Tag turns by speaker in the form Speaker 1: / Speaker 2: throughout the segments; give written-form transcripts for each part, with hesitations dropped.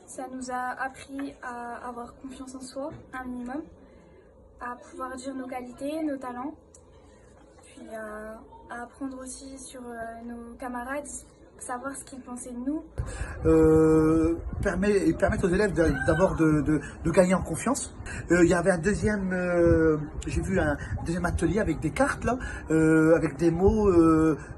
Speaker 1: Ça nous a appris à avoir confiance en soi, un minimum, à pouvoir dire nos qualités, nos talents, puis à apprendre aussi sur nos camarades, savoir ce qu'ils pensaient de nous.
Speaker 2: Permettre aux élèves d'abord de gagner en confiance. Il y avait un deuxième, j'ai vu un deuxième atelier avec des cartes là, avec des mots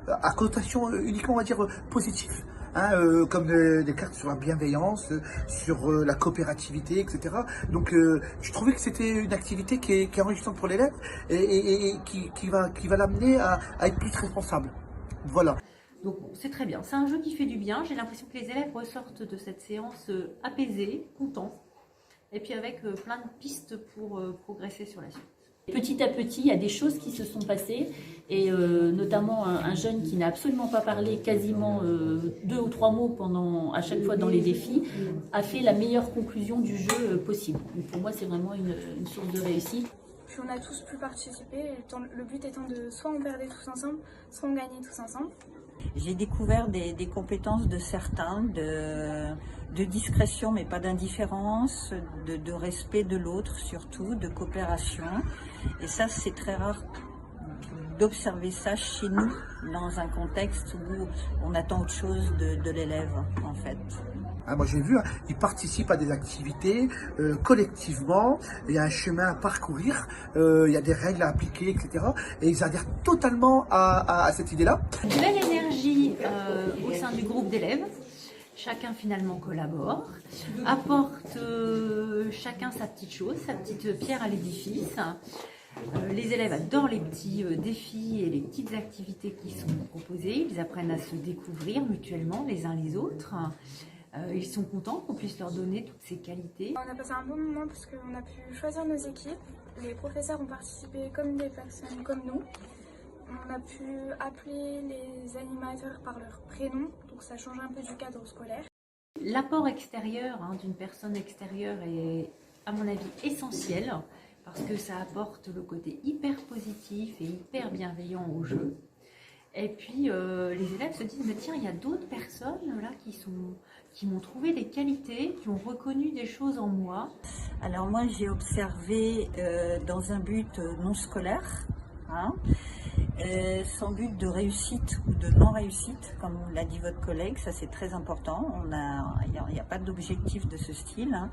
Speaker 2: à connotation uniquement on va dire positive. Hein, comme des cartes sur la bienveillance, sur la coopérativité, etc. Donc, je trouvais que c'était une activité qui est enrichissante pour l'élève et qui va l'amener à être plus responsable. Voilà.
Speaker 3: Donc bon, c'est très bien, c'est un jeu qui fait du bien. J'ai l'impression que les élèves ressortent de cette séance apaisés, contents, et puis avec plein de pistes pour progresser sur la suite.
Speaker 4: Petit à petit, il y a des choses qui se sont passées, et notamment un jeune qui n'a absolument pas parlé quasiment 2 ou 3 mots à chaque fois dans les défis, a fait la meilleure conclusion du jeu possible. Donc pour moi, c'est vraiment une source de réussite.
Speaker 1: Puis on a tous pu participer, le but étant de soit on perdait tous ensemble, soit on gagnait tous ensemble.
Speaker 5: J'ai découvert des compétences de certains, de discrétion mais pas d'indifférence, de respect de l'autre surtout, de coopération. Et ça c'est très rare d'observer ça chez nous dans un contexte où on attend autre chose de l'élève en fait.
Speaker 2: Ah, moi j'ai vu, hein, ils participent à des activités collectivement, il y a un chemin à parcourir, il y a des règles à appliquer, etc. Et ils adhèrent totalement à cette idée-là.
Speaker 3: Une belle énergie au sein du groupe d'élèves. Chacun finalement collabore, apporte chacun sa petite chose, sa petite pierre à l'édifice. Les élèves adorent les petits défis et les petites activités qui sont proposées. Ils apprennent à se découvrir mutuellement les uns les autres. Ils sont contents qu'on puisse leur donner toutes ces qualités.
Speaker 1: On a passé un bon moment parce qu'on a pu choisir nos équipes. Les professeurs ont participé comme des personnes comme nous. On a pu appeler les animateurs par leur prénom, donc ça change un peu du cadre scolaire.
Speaker 3: L'apport extérieur d'une personne extérieure est, à mon avis, essentiel parce que ça apporte le côté hyper positif et hyper bienveillant au jeu. Et puis les élèves se disent mais tiens, il y a d'autres personnes là qui m'ont trouvé des qualités, qui ont reconnu des choses en moi.
Speaker 5: Alors moi j'ai observé dans un but non scolaire, hein, sans but de réussite ou de non-réussite, comme l'a dit votre collègue, ça c'est très important. Il n'y a pas d'objectif de ce style. Hein.